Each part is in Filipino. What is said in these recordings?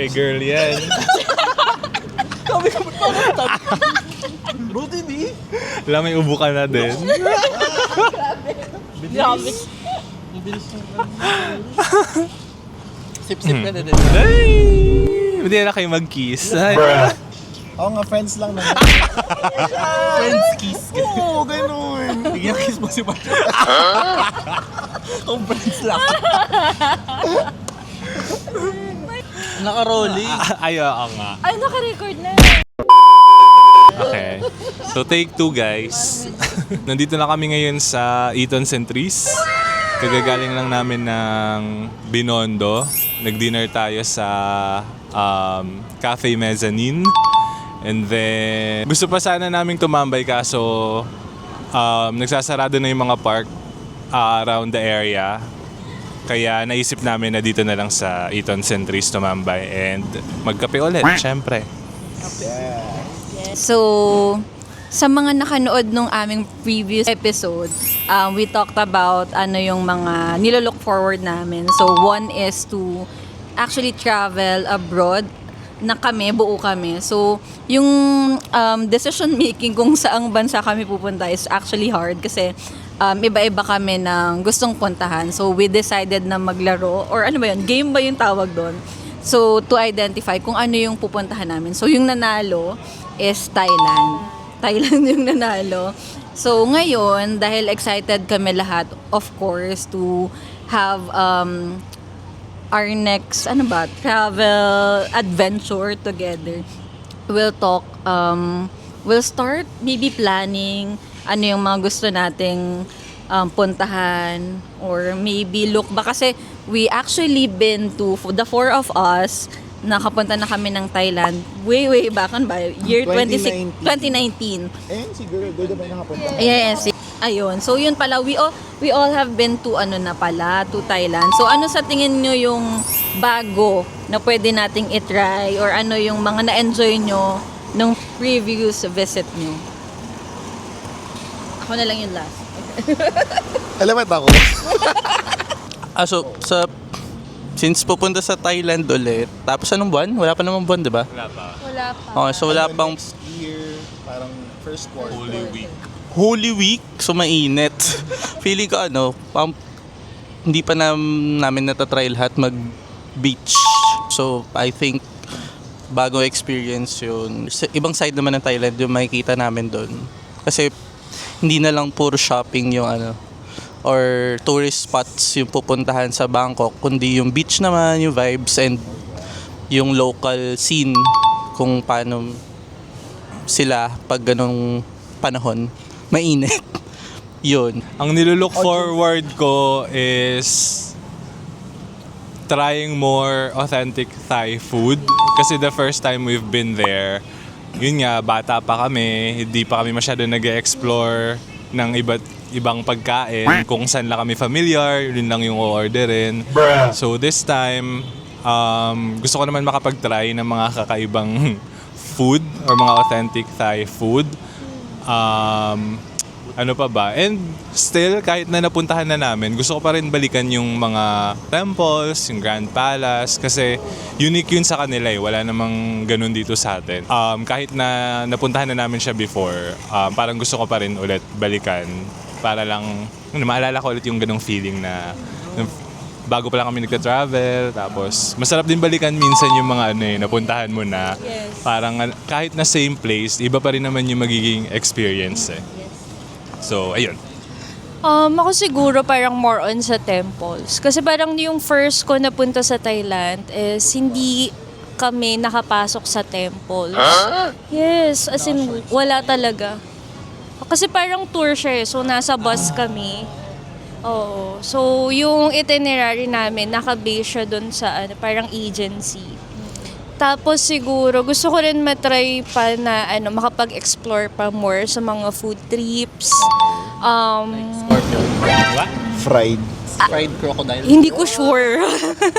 Kay girl yan. Sabi ko, bakit? Rudy B? Wala, may ubo ka na din. Grabe. Mabilis yung sip-sip ka na din. Ay! Hindi na kayo mag-kiss. Ay. Oo nga, friends lang naman. Friends kiss. Oo, ganun. Bigyan kiss mo si Pacho. Kung friends lang. Naka-rolling. Ay, oo nga. Ay, naka-record na. Okay. So, take 2, guys. Nandito na kami ngayon sa Eton Centris. Kagagaling lang namin ng Binondo. Nag-dinner tayo sa Cafe Mezzanine. And then, gusto pa sana naming tumambay kaso nagsasarado na yung mga park around the area. Kaya naisip namin na dito na lang sa Eton Centris tumambay and magkape ulit, syempre. So, sa mga nakanood nung aming previous episode, we talked about ano yung mga nilolook forward namin. So, one is to actually travel abroad na kami, buo kami. So, yung decision making kung saang bansa kami pupunta is actually hard kasi iba-iba kami ng gustong puntahan. So, we decided na maglaro or ano ba yun? Game ba yung tawag doon? So, to identify kung ano yung pupuntahan namin. So, yung nanalo is Thailand. Thailand yung nanalo. So, ngayon, dahil excited kami lahat, of course, to have our next, travel adventure together. We'll talk, we'll start maybe planning ano yung mga gusto nating puntahan or maybe look ba kasi we actually been to the 4 of us nakapunta na kami ng Thailand way back ba year 2019. Siguro, doon ba nakapunta? Yes. Ayun. So yun pala we all have been to to Thailand. So ano sa tingin nyo yung bago na pwede nating i-try or ano yung mga na-enjoy nyo nung previous visit nyo? Ako na lang yung last. Alam mo ako. Since pupunta sa Thailand ulit, tapos anong buwan? Wala pa namang buwan, di ba? Wala pa. Wala pa. Okay, so wala pang Next year, parang first quarter. Holy Week, so mainit. Feeling ko hindi pa namin natatry lahat mag-beach. So, I think bagong experience yun. Sa ibang side naman ng Thailand yung makikita namin doon. Kasi hindi na lang puro shopping yung or tourist spots yung pupuntahan sa Bangkok, kundi yung beach naman, yung vibes and yung local scene kung paano sila pag ganong panahon mainit. Yun. Ang nilook forward ko is trying more authentic Thai food. Kasi the first time we've been there, yun nga, bata pa kami, hindi pa kami masyado nag-explore ng ibang pagkain. Kung saan lang kami familiar, yun lang yung o-orderin. So this time, gusto ko naman makapag-try ng mga kakaibang food or mga authentic Thai food. Ano pa ba? And still, kahit na napuntahan na namin, gusto ko pa rin balikan yung mga temples, yung Grand Palace, kasi unique yun sa kanila eh. Wala namang ganun dito sa atin. Kahit na napuntahan na namin siya before, parang gusto ko pa rin ulit balikan para lang, maalala ko ulit yung ganung feeling na bago pa lang kami nagta-travel, tapos masarap din balikan minsan yung mga napuntahan mo na. Yes. Parang kahit na same place, iba pa rin naman yung magiging experience eh. So, ayun. Ako siguro parang more on sa temples. Kasi parang yung first ko napunta sa Thailand is hindi kami nakapasok sa temples. Yes, as in wala talaga. Kasi parang tour siya eh. So, nasa bus kami. Oo. So, yung itinerary namin, naka-base siya dun sa parang agency. Tapos siguro, gusto ko rin matry pa na makapag-explore pa more sa mga food trips. Scorpion. What? Fried. Fried crocodile. Hindi ko sure.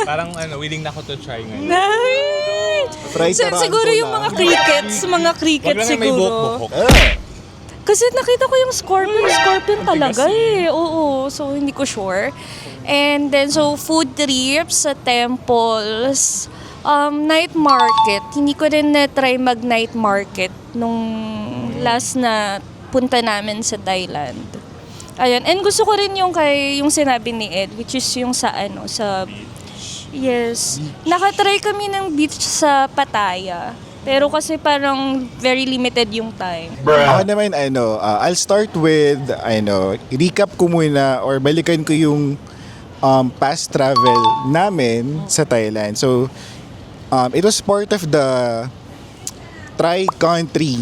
Parang willing na ako to try ngayon. Fried Siguro yung mga crickets, Wag lang may siguro. buhok-buhok. Kasi nakita ko yung scorpion talaga eh. Oo, so hindi ko sure. And then, so food trips sa temples. Night market. Hindi ko rin na-try mag-night market nung last na punta namin sa Thailand. Ayun. And gusto ko rin yung sinabi ni Ed, which is yung sa yes. Nakatry kami ng beach sa Pattaya. Pero kasi parang very limited yung time. Ako naman, I'll start with, recap ko muna or balikan ko yung past travel namin sa Thailand. So, it was part of the tri-country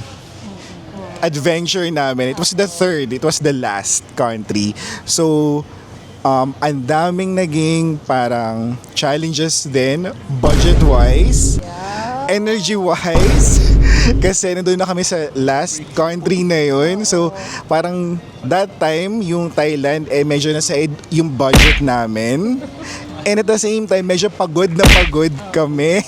adventure namin. It was the last country. So, ang daming naging parang challenges din, budget-wise, energy-wise, kasi nandun na kami sa last country na yun. So, parang that time, yung Thailand, medyo nasa yung budget namin. And at the same time, medyo pagod na pagod kami.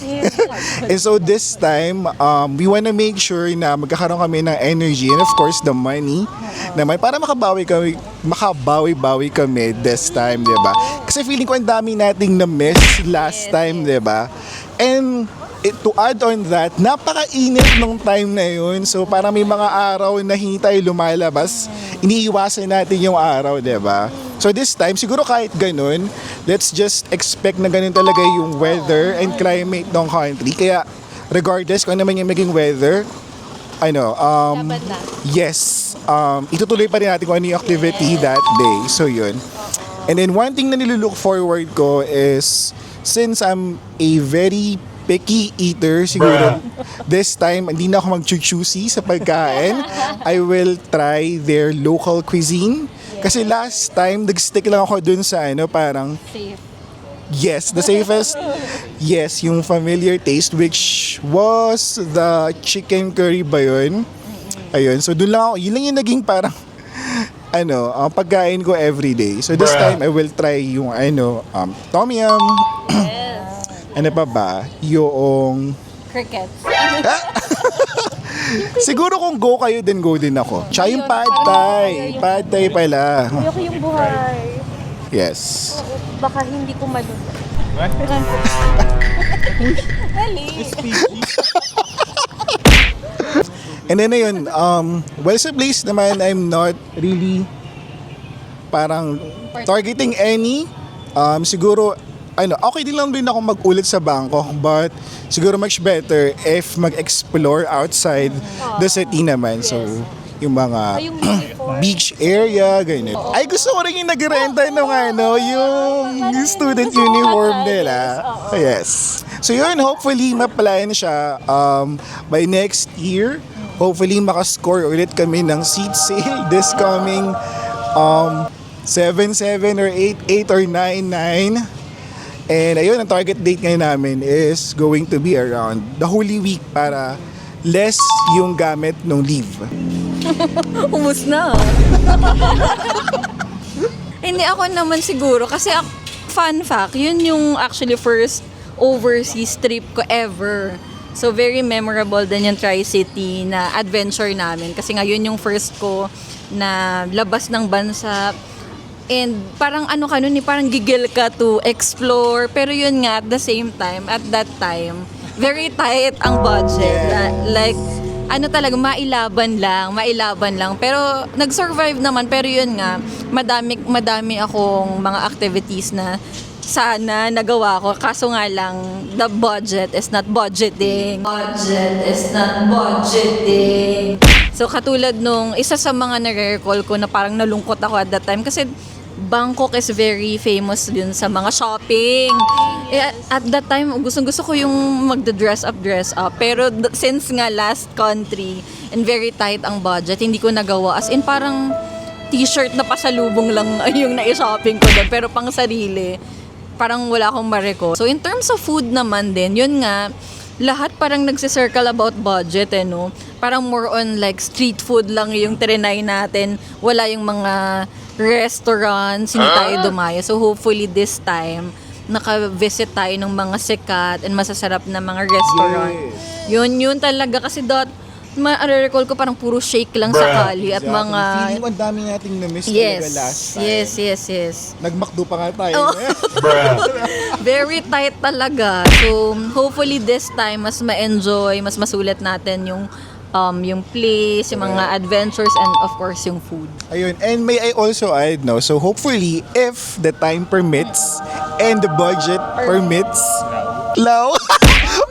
And so this time, we wanna make sure na magkakaroon kami ng energy and of course the money naman para makabawi kami this time, di ba? Kasi feeling ko ang dami nating na-miss last time, di ba? And to add on that, napakainit nung time na yun. So parang may mga araw na hindi tayo lumalabas, iniiwasan natin yung araw, di ba? So this time, siguro kahit ganun, let's just expect na ganun talaga yung weather and climate ng country. Kaya regardless kung ano naman yung maging weather, yes, itutuloy pa rin natin kung ano yung activity that day. So yun. And then one thing na nilulook forward ko is, since I'm a very picky eater, siguro this time hindi na ako mag-choosy sa pagkain. I will try their local cuisine. Kasi last time, nag-stick lang ako dun sa parang Safe. yes, the safest. Yes, yung familiar taste, which was the chicken curry ba yun? Ayun, so dun lang ako, yun lang yung naging parang ang pagkain ko everyday. So this time, I will try yung tom yum. Ano pa ba? Yung Crickets. siguro kung go kayo, then go din ako. Tsaka yung pad thai. Pad thai pala. Ayoko yung buhay. Yes. Baka hindi ko malunod. And then ayun, well sa place naman, I'm not really parang targeting any. Siguro, okay din lang din ako mag-ulit sa Bangkok, but siguro much better if mag-explore outside the city naman. So, yung mga beach area, ganyan. Ay, gusto ko rin yung nag-renta ng yung student uniform nila. Yes. So yun, hopefully mapalayan siya by next year. Hopefully makascore ulit kami ng seat sale this coming 7/7 or 8/8 or 9/9. And ayun, ang target date ngayon namin is going to be around the Holy Week para less yung gamit ng leave. Umus na. Hindi ako naman siguro kasi fun fact, yun yung actually first overseas trip ko ever. So very memorable din yung Tri-City na adventure namin kasi nga yun yung first ko na labas ng bansa. And parang parang gigil ka to explore. Pero yun nga, at the same time, at that time, very tight ang budget. Like, talaga, mailaban lang. Pero, nag-survive naman. Pero yun nga, madami akong mga activities na sana nagawa ko. Kaso nga lang, the budget is not budgeting. So, katulad nung isa sa mga nare-recall ko na parang nalungkot ako at that time. Kasi, Bangkok is very famous dun sa mga shopping. At that time, gusto ko yung magda-dress up. Pero since nga last country and very tight ang budget, hindi ko nagawa. As in parang t-shirt na pasalubong lang yung na-shopping ko doon. Pero pang sarili, parang wala akong ma-recall. So in terms of food naman din, yun nga, lahat parang nagsisircle about budget no? Parang more on like street food lang yung trinay natin. Wala yung mga restaurants, hindi tayo dumaya. So hopefully this time, naka-visit tayo ng mga sikat and masasarap na mga restaurant. Yun talaga kasi ma-recall ko parang puro shake lang sa Cali at mga... Feeling ko ang dami nating na-miss talaga last time. Yes. Nag-McDo pa nga tayo. Oh. Very tight talaga. So, hopefully this time, mas ma-enjoy, mas masulit natin yung place, yung mga adventures, and of course, yung food. Ayun. And may I also add, no? So hopefully, if the time permits and the budget permits,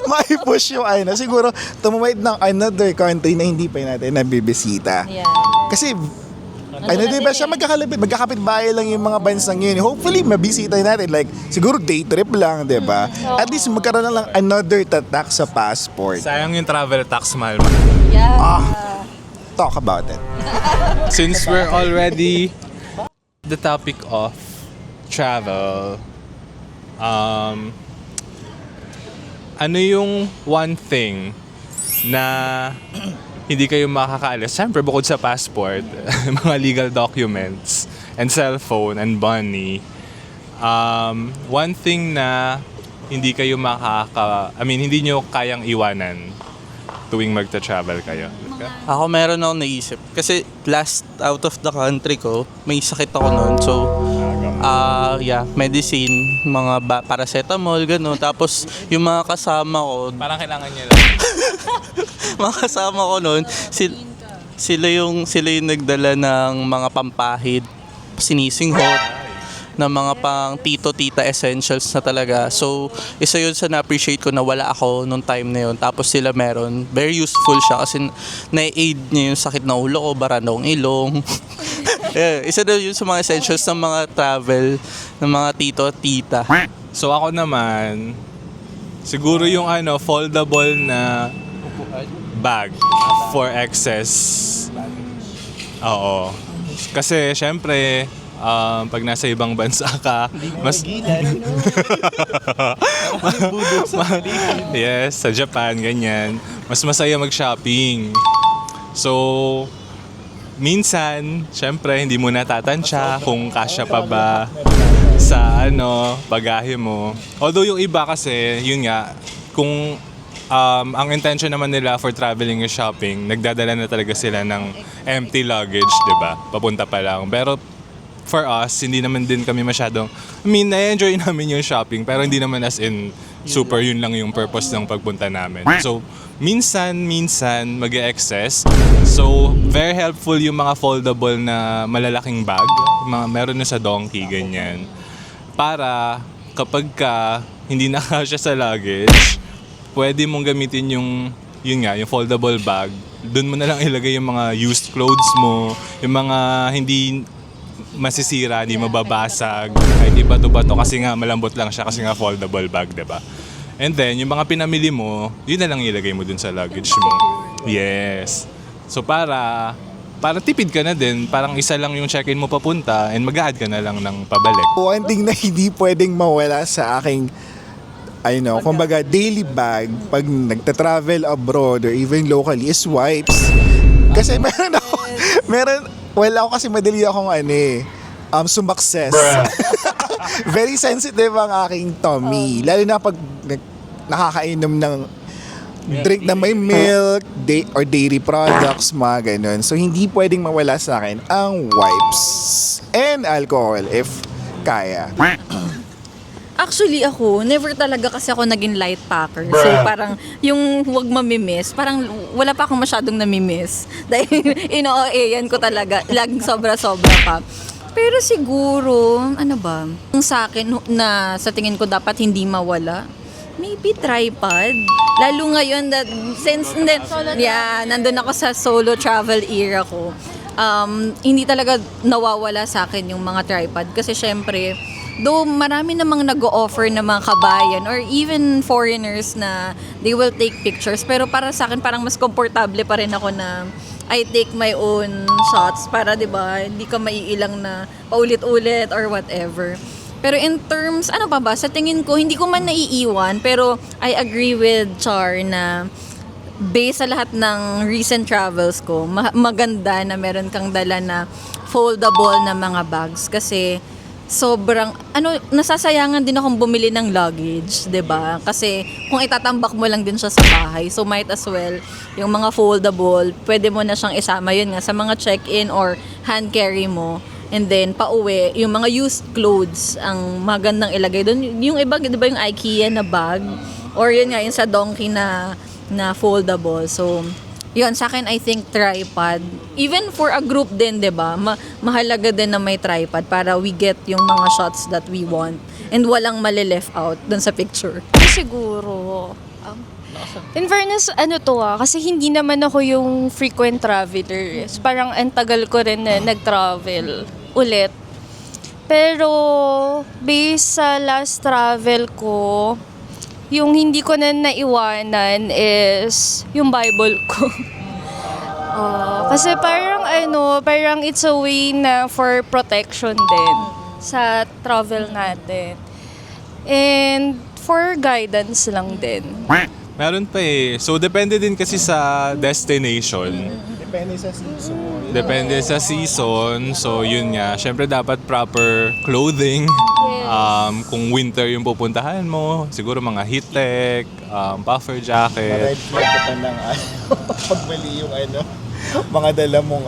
may push yung siguro tumawid ng another country na hindi pa natin nabibisita. Yeah. Kasi di ba siya magkakapit-bahay lang yung mga bansang yun. Hopefully, mabisita natin. Like, siguro day trip lang, di ba? At least magkaroon na lang another tatak sa passport. Sayang yung travel tax, mahal. Yeah. Talk about it. Since we're already the topic of travel, ano yung one thing na hindi kayo makakaalis? Siyempre, bukod sa passport, mga legal documents, and cellphone, and money, one thing na hindi kayo hindi nyo kayang iwanan tuwing magta-travel kayo. Ako meron akong naisip. Kasi last out of the country ko, may sakit ako noon. So, medicine, mga paracetamol, gano'n. Tapos, yung mga kasama ko, Parang kailangan niya lang. mga kasama ko noon, sila yung nagdala ng mga pampahid, sinisinghot, na mga pang tito-tita essentials na talaga. So, isa yun sa na-appreciate ko na wala ako nung time na yun. Tapos sila meron. Very useful siya kasi na-aid niya yung sakit na ulo ko, baranong ilong. Yeah, isa na yun sa mga essentials ng mga travel, ng mga tito-tita. So ako naman, siguro yung foldable na bag for excess. Oo. Kasi syempre, pag nasa ibang bansa ka, mas... Yes, sa Japan, ganyan. Mas masaya mag-shopping. So, minsan, syempre, hindi mo natatansya kung kasya pa ba sa bagahe mo. Although yung iba kasi, yun nga, kung ang intention naman nila for traveling is shopping, nagdadala na talaga sila ng empty luggage, di ba? Papunta pa lang. Pero for us, hindi naman din kami masyadong, na-enjoy namin yung shopping, pero hindi naman as in super yun lang yung purpose ng pagpunta namin. So, minsan mag-excess. So, very helpful yung mga foldable na malalaking bag. Meron na sa Donkey, ganyan. Para kapag hindi na kasya sa luggage, pwede mong gamitin yung foldable bag. Doon mo na lang ilagay yung mga used clothes mo, yung mga hindi masisira, hindi mababasag, kahit ibato-bato kasi nga malambot lang siya kasi nga foldable bag, diba? And then, yung mga pinamili mo, yun na lang ilagay mo dun sa luggage mo. Yes. So para tipid ka na din, parang isa lang yung check-in mo papunta and mag-a-add ka na lang ng pabalik. One thing na hindi pwedeng mawala sa aking kumbaga daily bag pag nagta-travel abroad or even locally is wipes. Kasi ako kasi madali akong sumakses. Very sensitive ang aking tummy. Lalo na pag nakakainom ng drink na may milk or dairy products, mga ganun. So, hindi pwedeng mawala sa akin ang wipes and alcohol if kaya. Actually ako, never talaga kasi ako naging light packer. So parang yung huwag mamimiss, parang wala pa akong masyadong namimiss. Dahil ino-OA-yan ko talaga, laging sobra-sobra pa. Pero siguro, yung sa akin na sa tingin ko dapat hindi mawala, maybe tripod. Lalo ngayon that since nandun ako sa solo travel era ko, hindi talaga nawawala sa akin yung mga tripod. Kasi syempre, though marami namang nag-o-offer na mga kabayan or even foreigners na they will take pictures, pero para sa akin parang mas komportable pa rin ako na I take my own shots para 'di ba hindi ka maiilang na paulit-ulit or whatever. Pero in terms, sa tingin ko, hindi ko man naiiwan, pero I agree with Char na based sa lahat ng recent travels ko, maganda na meron kang dala na foldable na mga bags kasi sobrang, nasasayangan din akong bumili ng luggage, 'di ba? Kasi kung itatambak mo lang din siya sa bahay, so might as well, yung mga foldable, pwede mo na siyang isama yun nga sa mga check-in or hand carry mo. And then, pauwi, yung mga used clothes, ang magandang ilagay doon. Yung iba, di ba yung IKEA na bag? Or yun nga, yung sa Donkey na foldable. So, yun, sa akin, I think tripod. Even for a group din, di ba? Mahalaga din na may tripod para we get yung mga shots that we want. And walang mali-left out dun sa picture. Siguro. In fairness, kasi hindi naman ako yung frequent traveler. So, parang ang tagal ko rin na nag-travel ulit. Pero, based sa last travel ko, yung hindi ko na naiwanan is yung Bible ko. Kasi parang it's a way na for protection din sa travel natin. And for guidance lang din. Meron pa eh. So, depende din kasi sa destination. Depende sa season. Depende sa season. So, yun nga. Syempre, dapat proper clothing. Kung winter yung pupuntahan mo, siguro mga heat tech, puffer jacket. Red flag ka ng pagbali yung mga dala mong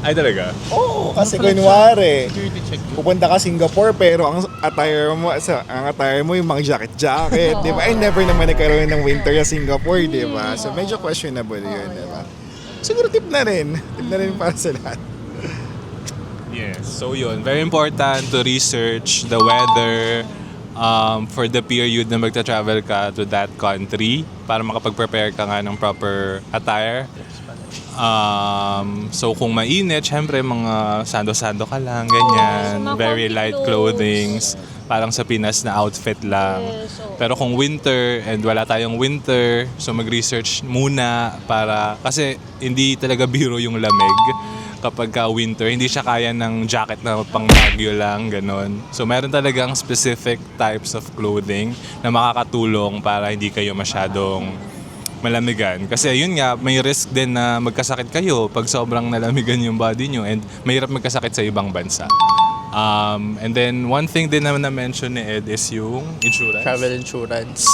Ay, talaga? Oo, kasi kunwari, pupunta ka Singapore pero ang attire mo yung mga jacket, di ba? Ay, never naman nagkaroon ng winter sa Singapore, di ba? So, medyo questionable yun, di ba? Siguro tip na rin para sa lahat. Yes. So, yun. Very important to research the weather for the period na magta-travel ka to that country para makapag-prepare ka nga ng proper attire. So kung mainit, syempre mga sando-sando ka lang, ganyan. Very light clothing. Parang sa Pinas na outfit lang. Pero kung winter and wala tayong winter, so mag-research muna kasi hindi talaga biro yung lamig kapag ka winter. Hindi siya kaya ng jacket na pang Baguio lang, ganon. So meron talagang specific types of clothing na makakatulong para hindi kayo masyadong malamigan. Kasi yun nga, may risk din na magkasakit kayo pag sobrang nalamigan yung body nyo and mahirap magkasakit sa ibang bansa. And then, one thing din naman na-mention ni Ed is yung insurance. Travel insurance.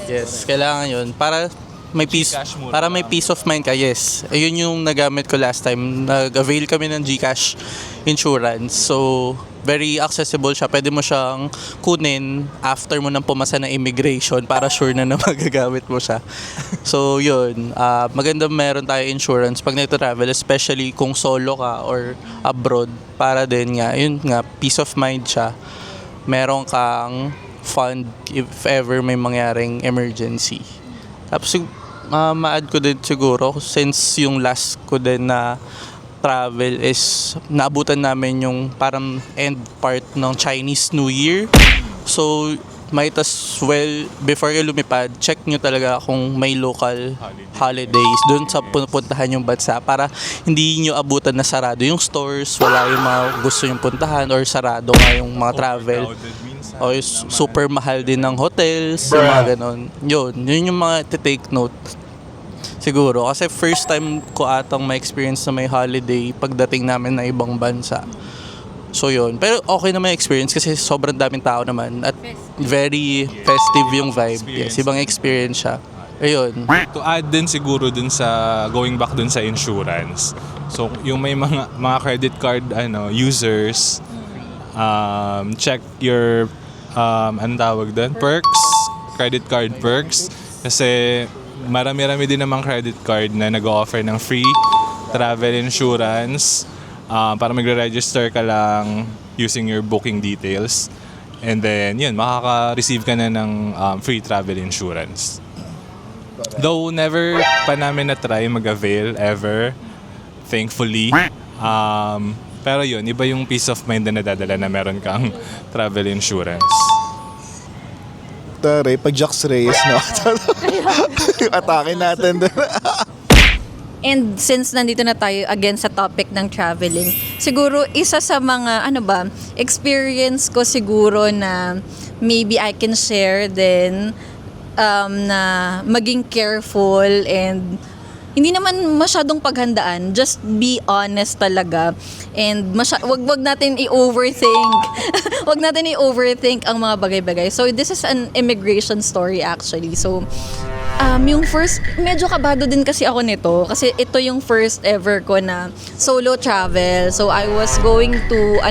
Yes, kailangan yun. Para may peace, GCash muna. para may peace of mind ka, yes. Ayun yung nagamit ko last time. Nag-avail kami ng GCash insurance. So, very accessible siya. Pwede mo siyang kunin after mo nang pumasa ng immigration para sure na magagamit mo siya. So, yun. Maganda meron tayo insurance pag nag-travel, especially kung solo ka or abroad. Para din nga, yun nga, peace of mind siya. Meron kang fund if ever may mangyaring emergency. Tapos, ma-add ko din siguro, since yung last ko din na travel is naabutan namin yung parang end part ng Chinese New Year. So, might as well, before kayo lumipad, check nyo talaga kung may local holidays doon sa pupuntahan yung bansa para hindi nyo abutan na sarado yung stores, wala yung mga gusto yung puntahan or sarado nga yung mga travel. O super mahal din ng hotels, yung mga ganon. Yun yung mga take note. Siguro, kasi first time ko atang ma-experience na may holiday pagdating namin na ibang bansa. So yun. Pero okay naman yung experience kasi sobrang daming tao naman at very festive yung vibe. Yes, ibang experience siya. Ayun. To add din siguro dun sa going back dun sa insurance. So yung may mga credit card users, check your anong tawag doon? Perks, credit card perks. Kasi marami-rami din namang credit card na nag-offer ng free travel insurance para magre-register ka lang using your booking details. And then, yun, makaka-receive ka na ng free travel insurance. Though never pa namin na-try mag-avail ever, thankfully. Pero yun, iba yung peace of mind na nadadala na meron kang travel insurance. Tari, pag Jax Reyes, no? Yung atake natin doon. And since nandito na tayo again sa topic ng traveling, siguro isa sa mga experience ko siguro na maybe I can share din na maging careful and hindi naman masyadong paghandaan. Just be honest talaga. And wag natin i-overthink. Wag natin i-overthink ang mga bagay-bagay. So this is an immigration story actually. So yung first, medyo kabado din kasi ako nito kasi ito yung first ever ko na solo travel. So I was going to,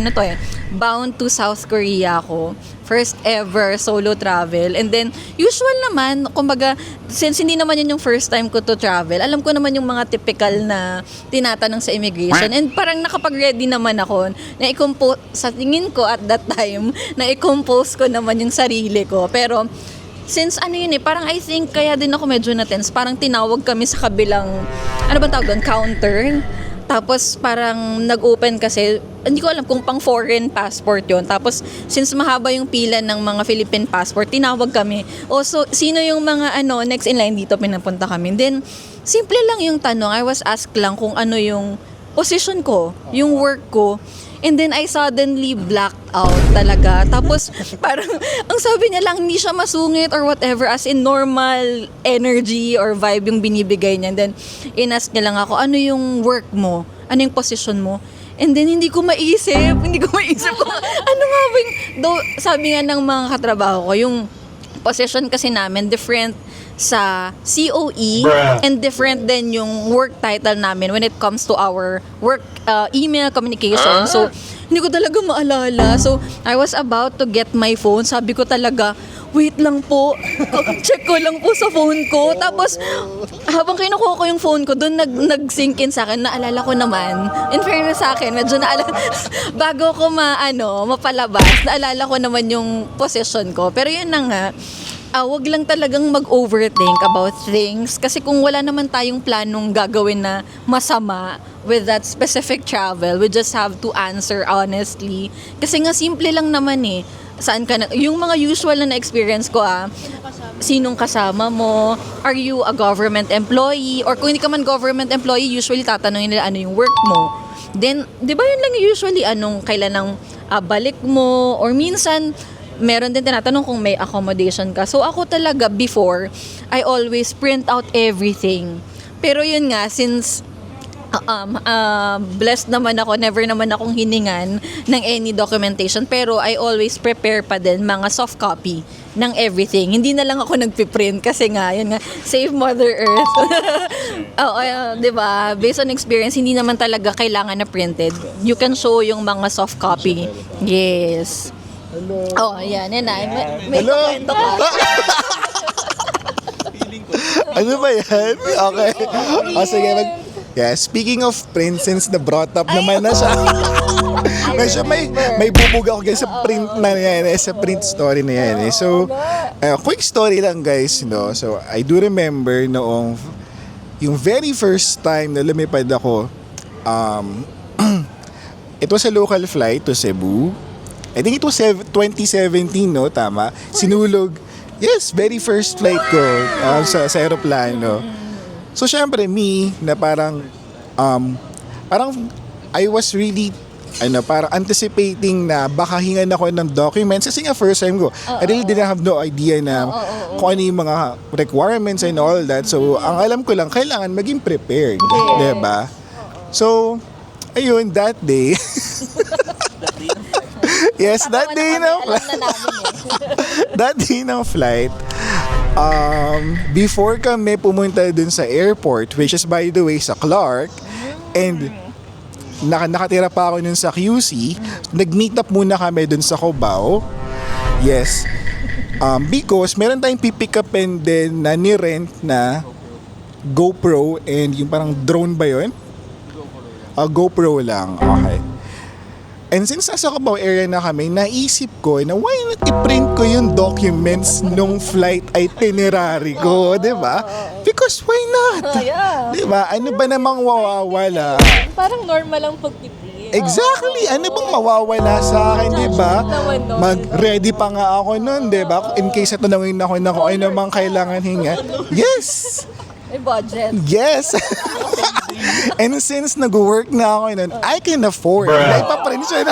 bound to South Korea ako. First ever solo travel. And then, usual naman, kumbaga, since hindi naman yun yung first time ko to travel, alam ko naman yung mga typical na tinatanong sa immigration. And parang nakapag-ready naman ako na sa tingin ko at that time, na i-compose ko naman yung sarili ko. Pero, since parang I think kaya din ako medyo na-tense. Parang tinawag kami sa kabilang, tawag doon, counter. Tapos parang nag-open kasi, hindi ko alam kung pang foreign passport yon. Tapos since mahaba yung pila ng mga Philippine passport, tinawag kami. O so, sino yung mga next in line dito, pinapunta kami. Then, simple lang yung tanong. I was asked lang kung ano yung position ko, yung work ko. And then I suddenly blacked out talaga. Tapos parang ang sabi niya lang, hindi siya masungit or whatever, as in normal energy or vibe yung binibigay niya. And then inask niya lang ako, ano yung work mo? Ano yung position mo? And then hindi ko maisip kung ano nga ba yung, though, sabi nga ng mga katrabaho ko, yung position kasi namin different sa COE and different din yung work title namin when it comes to our work email communication. So, hindi ko talaga maalala. So, I was about to get my phone. Sabi ko talaga, wait lang po. Check ko lang po sa phone ko. Tapos, habang kinukuha ko yung phone ko, doon nag-sink in sa akin. Naalala ko naman. In fairness sa akin, medyo naalala. Bago ko mapalabas, naalala ko naman yung position ko. Pero yun na nga, wag lang talagang mag-overthink about things kasi kung wala naman tayong planong gagawin na masama with that specific travel, we just have to answer honestly. Kasi nga simple lang naman saan ka na, yung mga usual na experience ko sinong kasama mo, are you a government employee, or kung hindi ka man government employee, usually tatanungin nila ano yung work mo. Then, di ba yun lang usually kailan ng balik mo, or minsan meron din tinatanong kung may accommodation ka. So ako talaga before, I always print out everything. Pero yun nga, since blessed naman ako, never naman akong hiningan ng any documentation, pero I always prepare pa din mga soft copy ng everything. Hindi na lang ako nagpiprint kasi nga, yun nga, save Mother Earth. Diba? Based on experience, hindi naman talaga kailangan na printed. You can show yung mga soft copy. Yes. Hello. Yan na. May Hello? komento ka. Ano ba yan? Okay. Sige. Speaking of print, since na-brought up naman na siya. Medyo may bubog ako guys sa print na yan, sa print story na yan. So, quick story lang guys, no? So, I do remember noong yung very first time na lumipad ako, it was a local flight to Cebu. I think it was 2017, no? Tama? Sinulog. Yes, very first flight ko sa aeroplano. So, syempre, na parang I was really, parang anticipating na baka hingan ako ng documents. Kasi nga, first time ko, I really didn't have no idea na kung ano yung mga requirements and all that. So, ang alam ko lang, kailangan maging prepared. Diba? So, ayun, that day, yes, that day ng that day ng flight, before kami pumunta dun sa airport, which is by the way sa Clark, and nakatira pa ako nun sa QC, nag-meet up muna kami dun sa Cubao. Yes. Because meron tayong pipick up and then na ni-rent na GoPro and yung parang drone ba yun? GoPro lang. Okay. And since nasa Cubao area na kami, naisip ko na why not i-print ko yung documents nung flight itinerary ko, di ba? Because why not? Yeah. Di ba? Ano ba namang mawawala? Parang normal lang pag-print. Exactly. Ano bang mawawala sa akin, di ba? Mag-ready pa nga ako nun, di ba? In case na tanongin ako na kung ano namang kailangan hinga. Yes! May budget. Yes! And since nag-work na ako nun, I can afford na ipaprint siya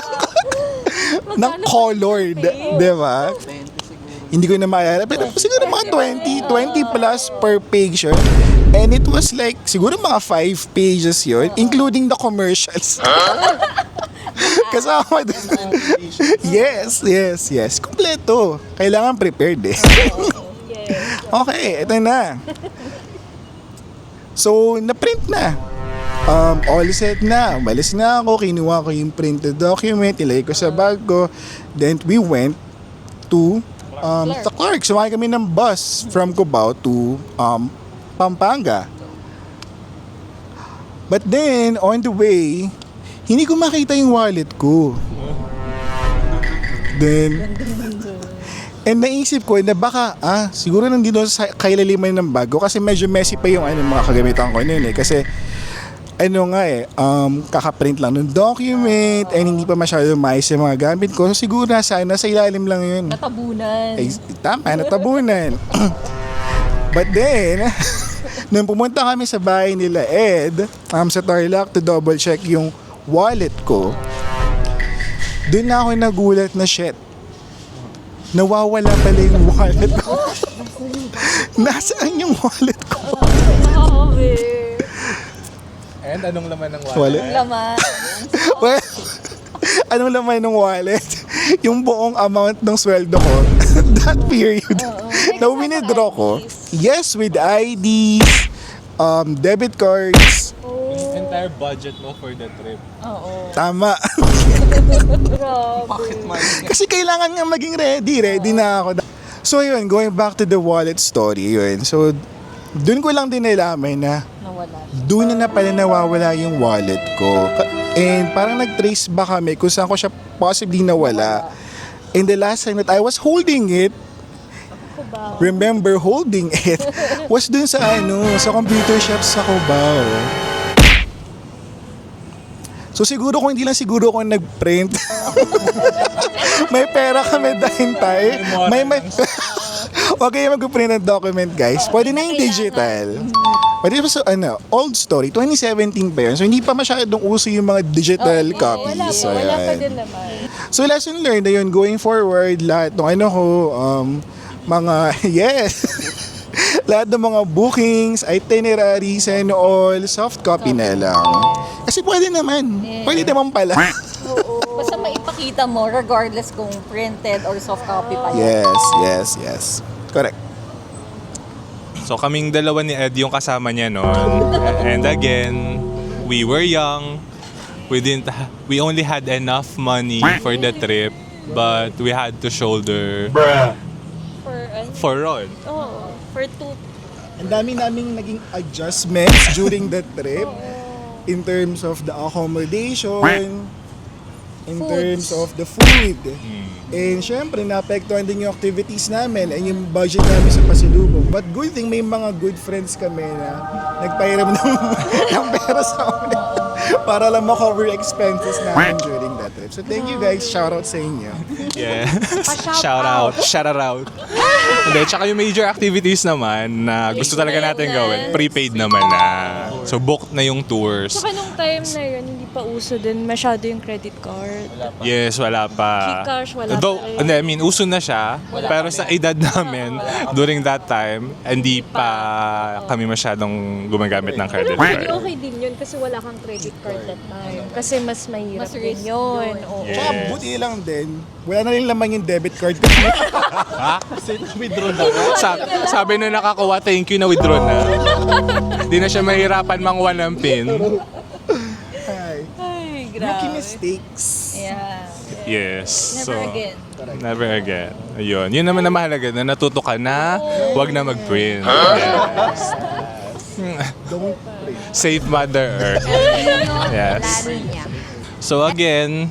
ng colored, di ba? Hindi ko na maalala, pero siguro mga 20 plus per page yun. And it was like, siguro mga 5 pages yun, including the commercials. Kasama dun. Yes. Kompleto. Kailangan prepared eh. Okay, ito na. So, na-print na. All set na. Umalis na ako, kinuha ko yung printed document, ilagay ko sa bag ko. Then we went to Clark. Sumakay kami ng bus from Cubao to Pampanga. But then, on the way, hindi ko makita yung wallet ko. Then, and naisip ko na baka, siguro nandito sa kailaliman ng bag ko kasi medyo messy pa yung mga kagamitan ko noon eh. Kasi, kakaprint lang ng document and hindi pa masyado maayos yung mga gamit ko. So, siguro nasa ilalim lang yun. Natabunan. Tama, natabunan. But then, nung pumunta kami sa bahay nila Ed, sa Tarlac to double check yung wallet ko, doon na ako nagulat na shit. Nawawala pala yung wallet ko. Nasaan yung wallet ko? And anong laman ng Wallet? Laman. Well, anong laman ng wallet? Yung buong amount ng sweldo ko that period na winidraw ko. Yes, with IDs, debit cards. Entire budget mo for the trip. Tama. Kasi kailangan nga maging ready na ako. So yun, going back to the wallet story yun. So, dun ko lang din nalaman na doon na pala nawawala yung wallet ko. And parang nag-trace ba kami kung saan ko siya possibly nawala. And the last time that I was holding it, remember holding it, was dun sa sa computer shop sa Cubao. So siguro kung hindi lang siguro ako nag-print. May pera kami dahil tayo. Huwag kayo mag-print ng document, guys. Pwede na yung digital. Pwede pa sa, old story. 2017 pa yun. So, hindi pa masyadong uso yung mga digital copies. So, Wala pa ayan. din naman. So, lesson learned na yun. Going forward, lahat ng mga, yes. Lahat ng mga bookings, itineraries, and all, soft copy na lang. Kasi pwede naman. Pwede naman pala. Basta maipakita mo regardless kung printed or soft copy pa yun. Yes. Correct. So kaming dalawa ni Ed yung kasama niya noon. And again, we were young. We only had enough money for the trip, but we had to shoulder for Ron. For two. Ang dami naming naging adjustments during the trip in terms of the accommodation, in terms of the food. And syempre, naapektuhan din yung activities namin and yung budget namin sa pasilubong. But good thing, may mga good friends kami na nagpairam ng pera sa amin para lang makover expenses namin during that trip. So thank you guys. Shout out sa inyo. Yeah. Shout out. Hindi, tsaka yung major activities naman na gusto talaga natin gawin. Prepaid naman na. So booked na yung tours. Saka nung time na yun, hindi pa uso din masyado yung credit card. Yes, wala pa. Gcash, wala Though, pa rin. hindi, I mean, uso na siya. Pero sa edad namin, during that time, hindi pa kami masyadong gumagamit ng credit Pero card. okay din yun kasi wala kang credit card that time. Kasi mas mahirap Mas din risk yun. yun. Oo. Yeah. Tsaka buti lang din, wala na rin laman yung debit card ko. Sabi na nakakuha, thank you na withdraw na. Hindi na siya mahirapan manguha ng pin. Ay, Ay, rookie grabe. mistakes. Yeah. Yes. Never again. Never again. Ayun. Yun naman na mahalaga na natuto ka na, wag na mag-print. Yes. Don't print. Save Mother Earth. Yes. So again,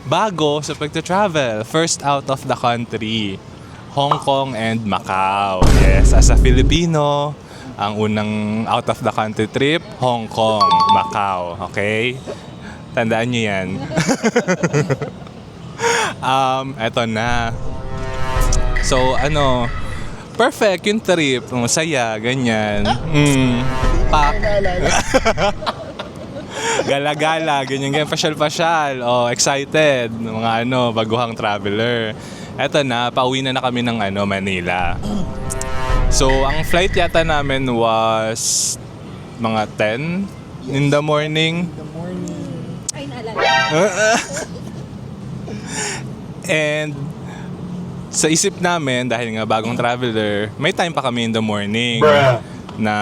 bago sa pagta-travel, first out of the country, Hong Kong and Macau. Yes, as a Filipino, ang unang out of the country trip, Hong Kong, Macau. Okay? Tandaan niyo yan. Eto na. So, perfect yung trip. Masaya, ganyan. Pak. Gala-gala, ganyan, pasyal-pasyal. Oh, excited. Mga baguhang traveler. Eto na, pauwi na kami ng Manila. So, ang flight yata namin was mga 10 in the morning. The morning. And sa isip namin, dahil nga bagong traveler, may time pa kami in the morning na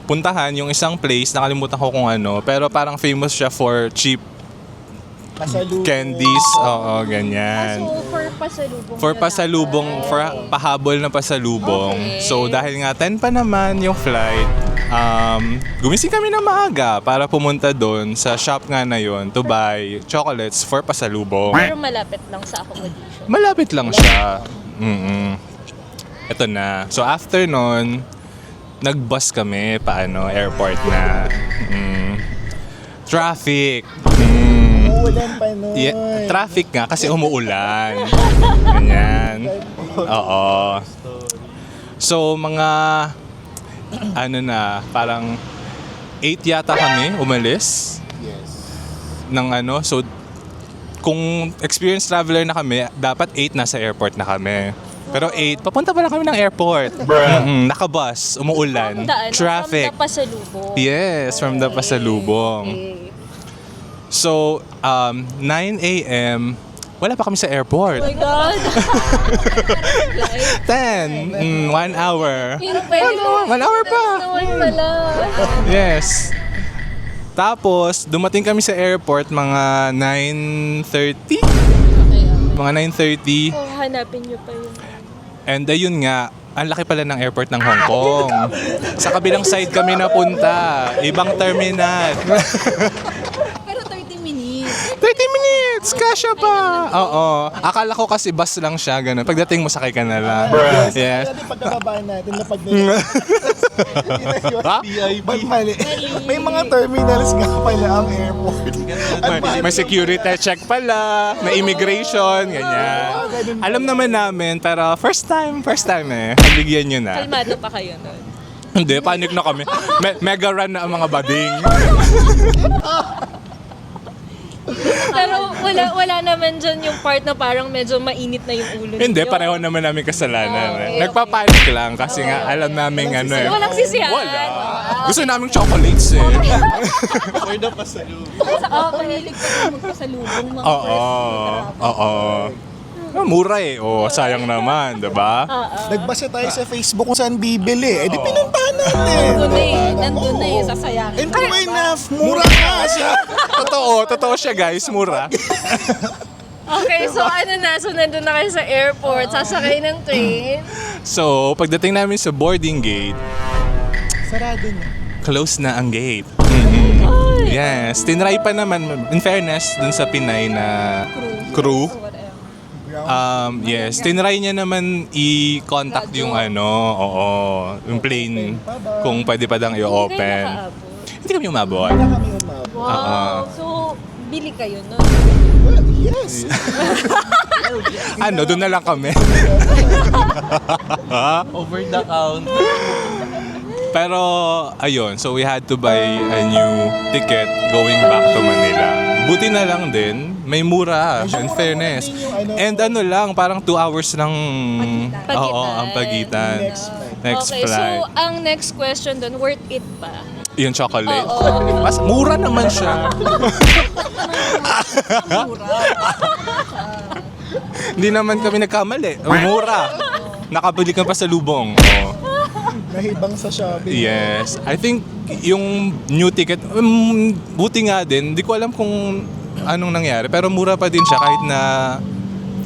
puntahan yung isang place, nakalimutan ko kung ano, pero parang famous siya for cheap Pasalubong. candies. Oo, ganyan. So, for pasalubong. For pasalubong, for pahabol na pasalubong. Okay. So dahil nga 10 pa naman yung flight, gumising kami na maaga para pumunta doon sa shop nga na yon to buy chocolates for pasalubong. Pero malapit lang sa accommodation. Malapit lang siya. Ito na. So after nun, nag-bus kami airport na. Traffic. Uulan pa nun. Traffic nga kasi umuulan. Ganyan. Oo. So mga parang 8 yata kami umalis. Yes. So kung experienced traveler na kami, dapat 8 nasa airport na kami. Pero 8, papunta pa lang kami ng airport. Nakabus, umuulan, traffic. From the pasalubong. Yes, from the pasalubong. Okay. So, 9 a.m., wala pa kami sa airport. Oh my God! 10, 1 hour. Yung pwede mo. 1 hour pa. Naman pala. Yes. Tapos, dumating kami sa airport mga 9:30. Mga 9:30. Oh, hanapin niyo pa yun. And ayun nga, ang laki pala ng airport ng Hong Kong. Sa kabilang side kami napunta. Ibang terminal. Pero 30 minutes. 30 minutes! Kasya pa! Oo. Akala ko kasi bus lang siya, ganun. Pagdating mo, sakay ka na lang. Yes. Dati pagkababaan natin na pag Ba't mali? May mga terminals nga pala ang airport. May security check pala, may immigration, ganyan. Alam naman namin, pero first time eh. Pagbigyan nyo na. Kalmado pa kayo nun. Hindi, panic na kami. Mega run na ang mga bading. Pero wala naman dyan yung part na parang medyo mainit na yung ulo Hindi, ninyo. pareho naman namin kasalanan. Okay. Nagpapanik lang kasi nga alam namin eh. Walang sisihan. Wala. Gusto namin chocolates eh. Mahilig ka magpasalubong mga Oo. Mura eh. Sayang naman, diba? Nagbasa tayo sa Facebook kung saan bibili. Di pinuntahan natin. Nandun na eh, sasayangin. And true enough, mura nga siya. Totoo siya guys, mura. Okay, so so nandun na kayo sa airport, sasakay ng train. So, pagdating namin sa boarding gate, Sarado niya. close na ang gate. Yes, tinry pa naman, in fairness, dun sa Pinay na crew. Yes, tinry niya naman i-contact yung yung plane kung pwede pa dang i-open. Hindi kami umabot. Wow. So, bili kayo nun. Yes. Doon na lang kami. Over the counter. Pero, ayun, so we had to buy a new ticket going back to Manila. Buti na lang din, may mura, in fairness. And parang 2 hours lang. Pagitan. Oo, ang pagitan. Next Okay, flight. so ang next question dun, worth it ba? Yung chocolate. Oo. Mas mura naman siya. Hindi naman kami nagkamali. Mura. Nakabili ka pa sa lubong. Oh. Nahibang sa Shopee. Yes. I think yung new ticket, buti nga din. Hindi ko alam kung anong nangyari. Pero mura pa din siya kahit na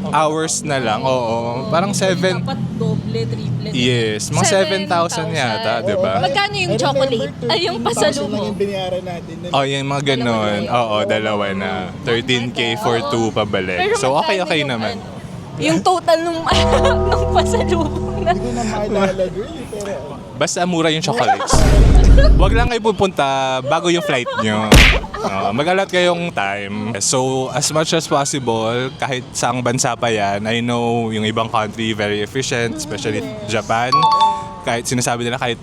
hours na lang. Oo. Parang 7. Dapat doble, triple. Yes. Mga 7,000 yata, di ba? Magkano yung chocolate? Ay, yung lang pasalubong. yung binayaran natin. Oh, yung mga ganon. Oo, dalawa na. 13K for 2 pabalik. Pero So, magkano okay yung naman. Yung total nung pasalubong na. Hindi ko na maalala, girl. Pero Basta mura yung chocolates. Huwag lang kayo pupunta bago yung flight nyo. Mag-alat kayong time. So, as much as possible, kahit saang bansa pa yan, I know yung ibang country very efficient, especially Japan. Kahit sinasabi nila kahit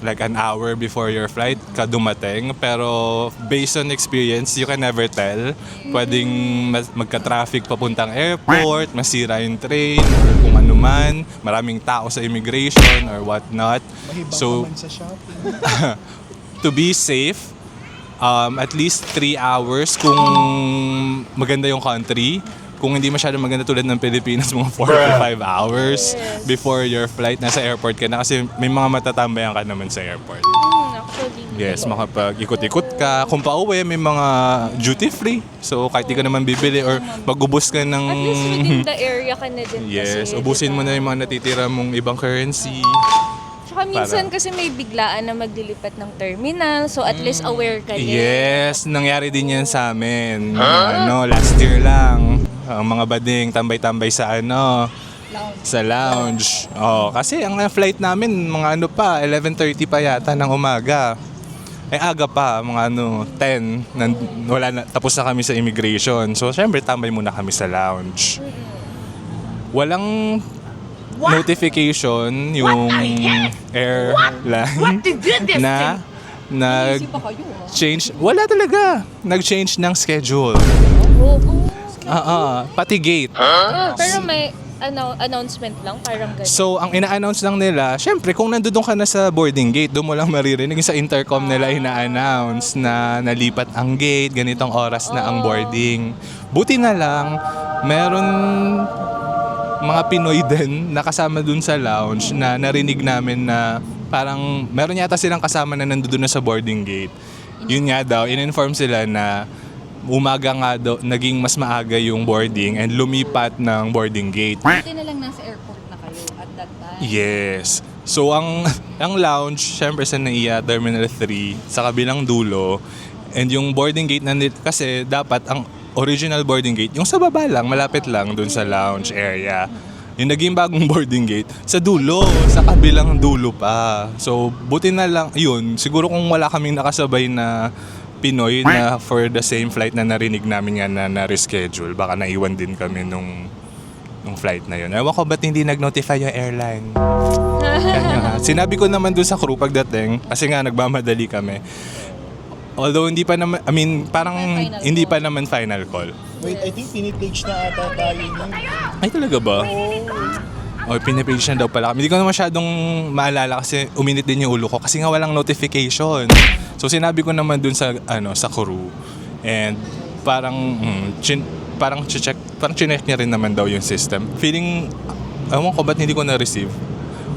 like an hour before your flight ka dumating. Pero based on experience, you can never tell. Pwedeng magka-traffic papuntang airport, masira yung train, or kung ano man, maraming tao sa immigration or whatnot. So, sa shopping. to be safe, at least 3 hours kung maganda yung country. Kung hindi masyado maganda tulad ng Pilipinas, mga 4 to 5 hours before your flight. Nasa airport ka na kasi may mga matatambayan ka naman sa airport. Actually. Yes, makapag-ikot-ikot ka. Kung pauwi, may mga duty free. So kahit di ka naman bibili or mag-ubos ka ng... At least within the area ka na din Yes, kasi. ubusin mo diba? na yung mga natitira mong ibang currency. Tsaka minsan Para- kasi may biglaan na maglilipat ng terminal, so at least aware ka din. Yes, nangyari din yan sa amin. Last year lang. Ang mga bading tambay-tambay sa sa lounge. Kasi ang flight namin mga 11:30 pa yata ng umaga. Aga pa, mga 10, wala na, tapos na kami sa immigration. So, syempre, tambay muna kami sa lounge. Walang notification yung airline na nag-change. Wala talaga. Nag-change ng schedule. Pati gate. Pero may announcement lang, parang ganun. So, ang ina-announce lang nila, syempre, kung nandoon ka na sa boarding gate, doon mo lang maririnig sa intercom nila ina-announce na nalipat ang gate, ganitong oras na ang boarding. Buti na lang, meron mga Pinoy din na kasama dun sa lounge na narinig namin na parang meron yata silang kasama na nandoon na sa boarding gate. Yun nga daw, in-inform sila na umaga nga daw, naging mas maaga yung boarding and lumipat ng boarding gate. Buti na lang nasa airport na kayo at that time. Yes. So ang lounge, syempre sa NAIA Terminal 3 sa kabilang dulo, and yung boarding gate kasi dapat ang original boarding gate yung sa baba lang, malapit lang dun sa lounge area. Yung naging bagong boarding gate sa dulo, sa kabilang dulo pa. So buti na lang yun, siguro kung wala kaming nakasabay na Pinoy na for the same flight na narinig namin nga na-reschedule, baka naiwan din kami nung flight na yun. Ewan ko ba't hindi nag-notify yung airline. Kaya, sinabi ko naman dun sa crew pagdating, kasi nga nagmamadali kami. Although hindi pa naman, parang hindi pa naman final call. Wait, I think pinipage na ata tayo nun. Ay talaga ba? O, pinipage na daw pala kami. Hindi ko na masyadong maalala kasi uminit din yung ulo ko kasi nga walang notification. So sinabi ko naman dun sa sa crew and parang chinek niya rin naman daw yung system. Feeling ewan ko ba't hindi ko na-receive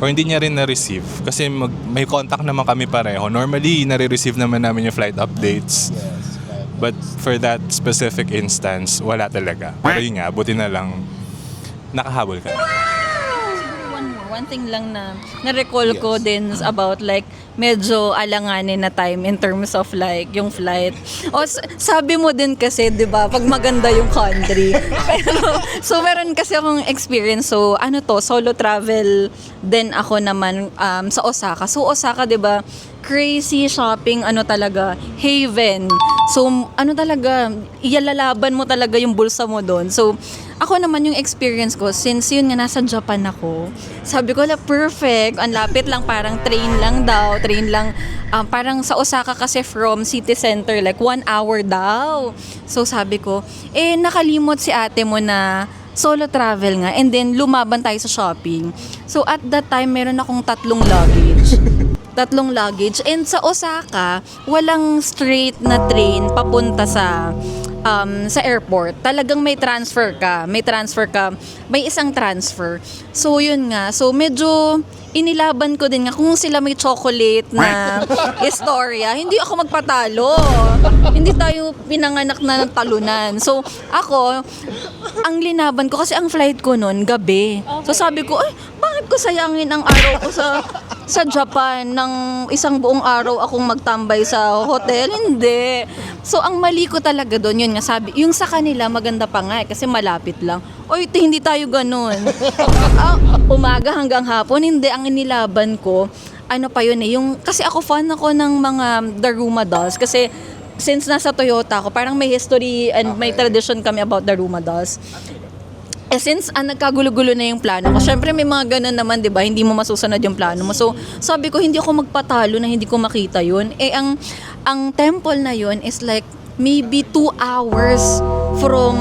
or hindi niya rin na-receive kasi may contact naman kami pareho. Normally nare-receive naman namin yung flight updates. But for that specific instance, wala talaga. Pero yun nga, buti na lang nakahabol ka. One thing lang na na-recall ko din about like medyo alanganin na time in terms of like yung flight. Sabi mo din kasi, 'di ba, pag maganda yung country. Pero so meron kasi akong experience. So solo travel din ako naman sa Osaka. So Osaka, 'di ba, crazy shopping talaga, haven. So talaga, ilalalaban mo talaga yung bulsa mo doon. So ako naman yung experience ko, since yun nga nasa Japan ako, sabi ko perfect, ang lapit lang, parang train lang, parang sa Osaka kasi from city center, like 1 hour daw. So sabi ko, nakalimot si ate mo na solo travel nga, and then lumaban tayo sa shopping. So at that time, meron akong 3 luggage. And sa Osaka, walang straight na train papunta sa airport. Talagang may transfer ka. May isang transfer. So, yun nga. So, medyo inilaban ko din nga kung sila may chocolate na istorya. Hindi ako magpatalo. Hindi tayo pinanganak na ng talunan. So, ako, ang linaban ko, kasi ang flight ko noon, gabi. So, sabi ko, bakit ko sayangin ang araw ko sa Japan ng isang buong araw akong magtambay sa hotel? Hindi. So, ang mali ko talaga doon, yun nga sabi, yung sa kanila maganda pa nga kasi malapit lang. Hindi tayo ganun. Umaga hanggang hapon, hindi. Ang inilaban ko, kasi ako fan ako ng mga Daruma dolls kasi since nasa Toyota ako, parang may history and may tradition kami about Daruma dolls. Since nagkagulo-gulo na yung plano ko, syempre may mga ganun naman, di ba? Hindi mo masusunod yung plano mo. So, sabi ko, hindi ako magpatalo na hindi ko makita yun. Ang temple na yun is like maybe 2 hours from...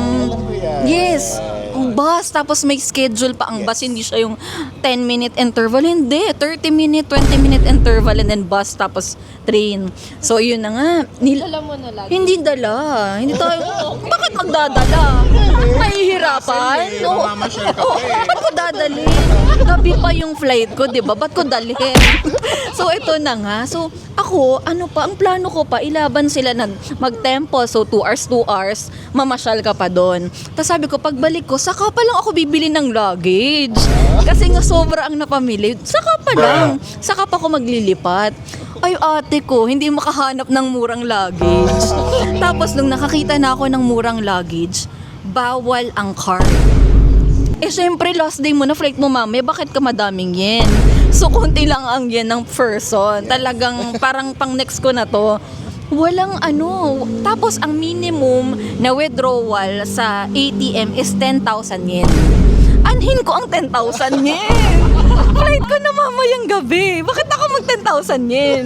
Yes. bus, tapos may schedule pa ang bus, hindi siya yung 10-minute interval, hindi, 30-minute, 20-minute interval and then bus, tapos train. So yun na nga, Alam mo na lagi. hindi dala, hindi tayo, bakit magdadala? Mahihirapan? Oo. Oo, ba't ko dadalhin? Gabi pa yung flight ko, di ba? Ba't ko dalhin? So ito na nga, so ako, ano pa, ang plano ko pa, ilaban sila mag-tempo, so 2 hours, mamasyal ka pa doon. Tapos sabi ko, pagbalik ko, saka pa lang ako bibili ng luggage. Kasi nga sobra ang napamili, saka pa lang, saka pa ako maglilipat. Ay ate ko, hindi makahanap ng murang luggage. Tapos nung nakakita na ako ng murang luggage, bawal ang card. Eh syempre, last day mo na, flight mo mamaya, bakit ka madaming yen? So, konti lang ang yen ng person. Talagang parang pang next ko na to. Walang ano. Tapos, ang minimum na withdrawal sa ATM is 10,000 yen. Anhin ko ang 10,000 yen. Flight ko na mamayang gabi. Bakit ako mag 10,000 yen?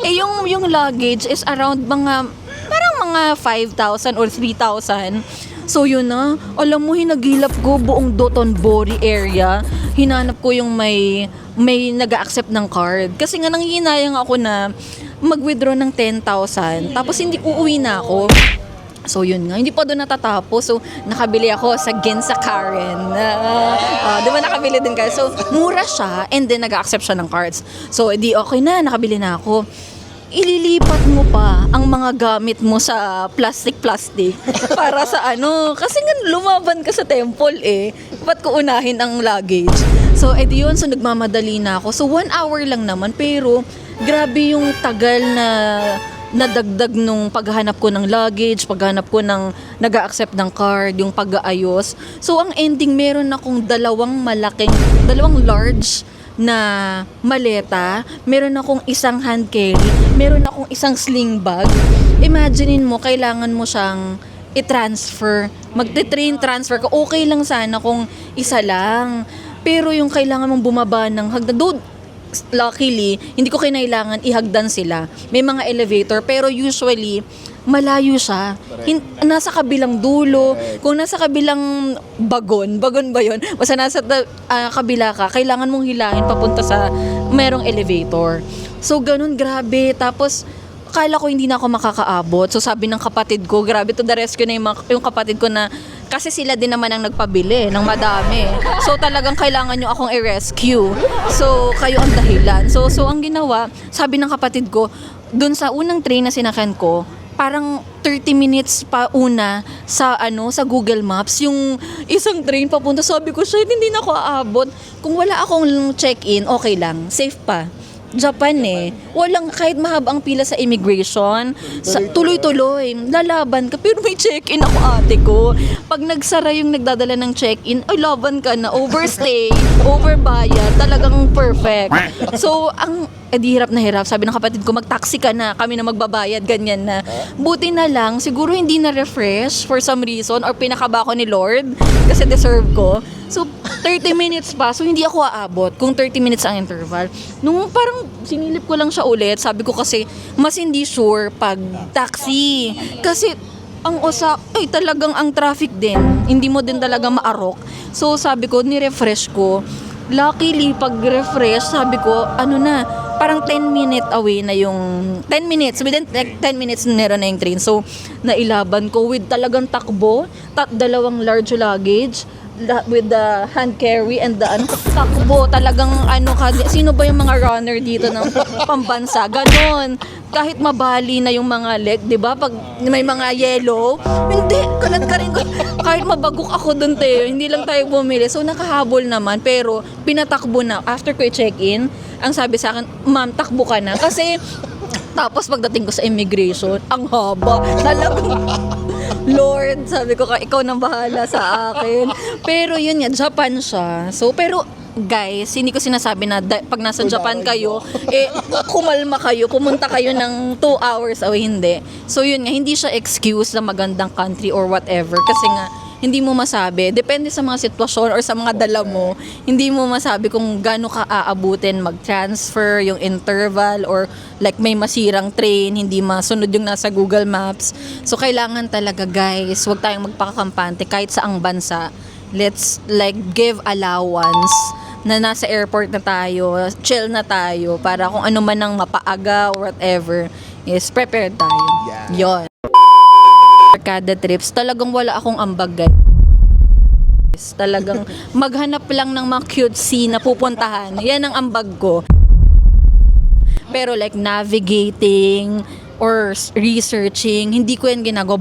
Eh, yung luggage is around parang mga 5,000 or 3,000. So yun na, alam mo, hinagilap ko buong Dotonbori area. Hinanap ko yung may nag-accept ng card. Kasi nga nanghihinayang ako na mag-withdraw ng 10,000. Tapos hindi uuwi na ako. So yun nga, hindi pa doon natatapos. So nakabili ako sa Ginza Karen. Di ba nakabili din kayo? So mura siya and then nag-accept siya ng cards. So edi okay na, nakabili na ako. Ililipat mo pa ang mga gamit mo sa plastic para sa ano, kasi nga lumaban ka sa temple eh, ba't ko unahin ang luggage? So edi yun, so nagmamadali na ako, so 1 hour lang naman, pero grabe yung tagal na nadagdag nung paghahanap ko ng luggage, paghahanap ko ng nag-a-accept ng card, yung pag-aayos. So ang ending, meron akong dalawang large na maleta, meron akong isang hand carry, meron akong isang sling bag. Imaginein mo, kailangan mo siyang i-transfer. Magte-train transfer ka, okay lang sana kung isa lang. Pero yung kailangan mong bumaba ng hagdan, dude, luckily, hindi ko kinailangan ihagdan sila. May mga elevator, pero usually, malayo siya. Nasa kabilang dulo. Kung nasa kabilang bagon ba yun? Basta nasa kabila ka, kailangan mong hilahin papunta sa merong elevator. So, ganun, grabe. Tapos, akala ko hindi na ako makakaabot. So, sabi ng kapatid ko, grabe to the rescue na yung kapatid ko na, kasi sila din naman ang nagpabili ng madami. So, talagang kailangan nyo akong i-rescue. So, kayo ang dahilan. So ang ginawa, sabi ng kapatid ko, dun sa unang train na sinakyan ko, parang 30 minutes pa una sa Google Maps yung isang train papunta. Sabi ko, shit, hindi na ako aabot. Kung wala akong check-in, okay lang, safe pa. Japan eh. Walang kahit mahaba ang pila sa immigration. Tuloy-tuloy. Lalaban ka. Pero may check-in ako, ate ko. Pag nagsara yung nagdadala ng check-in, ay laban ka na. Overstay, overbayad. Talagang perfect. So, di hirap na hirap. Sabi ng kapatid ko, mag-taxi ka na. Kami na magbabayad. Ganyan na. Buti na lang, siguro hindi na refresh for some reason or pinakaba ko ni Lord kasi deserve ko. So, 30 minutes pa. So, hindi ako aabot kung 30 minutes ang interval. Nung parang sinilip ko lang siya ulit, sabi ko kasi mas hindi sure pag taxi. Kasi ang talagang ang traffic din. Hindi mo din talaga maarok. So, sabi ko, ni-refresh ko. Luckily, pag-refresh, sabi ko, parang 10 minute away na yung 10 minutes. Within 10 minutes meron na yung train. So, nailaban ko with talagang takbo, dalawang large luggage, with the hand carry and the takbo, talagang sino ba yung mga runner dito ng pambansa, ganon, kahit mabali na yung mga leg, di ba, pag may mga yellow, hindi, kalat ka rin, kahit mabagok ako dun tayo, hindi lang tayo bumili, so nakahabol naman, pero pinatakbo na, after ko i-check-in, ang sabi sa akin, ma'am, takbo ka na, kasi tapos pagdating ko sa immigration, ang haba. Talagang, Lord, sabi ko, ikaw nang bahala sa akin. Pero yun nga, Japan siya. So, pero guys, hindi ko sinasabi na pag nasa Japan kayo, kumalma kayo, pumunta kayo ng 2 hours away, hindi. So yun nga, hindi siya excuse na magandang country or whatever. Kasi nga, hindi mo masabi. Depende sa mga sitwasyon or sa mga dala mo, hindi mo masabi kung gaano ka aabutin mag-transfer, yung interval, or like may masirang train, hindi masunod yung nasa Google Maps. So, kailangan talaga guys, huwag tayong magpakakampante kahit saang bansa. let's like give allowance na nasa airport na tayo, chill na tayo, para kung ano man ang mapaaga or whatever, is prepared tayo. Yon. Kada trips, talagang wala akong ambag, guys. Talagang maghanap lang ng mga cutesy na pupuntahan. Yan ang ambag ko. Pero like navigating or researching, hindi ko yan ginagawa.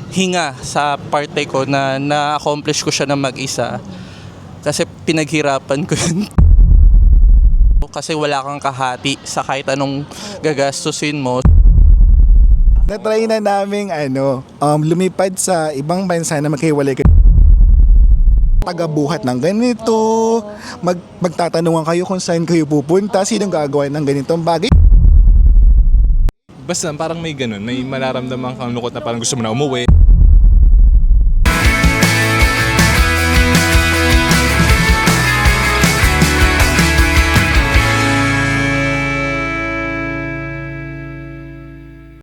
Hinga sa parte ko na na-accomplish ko siya ng mag-isa kasi pinaghirapan ko yun. Kasi wala kang kahati sa kahit anong gagastusin mo. Na-try na namin lumipad sa ibang bansa na maghiwalay kayo. Tagabuhat ng ganito, magtatanungan kayo kung saan kayo pupunta, sinong gagawa ng ganitong bagay. Basta parang may ganun, may mararamdaman kang lungkot na parang gusto mo na umuwi.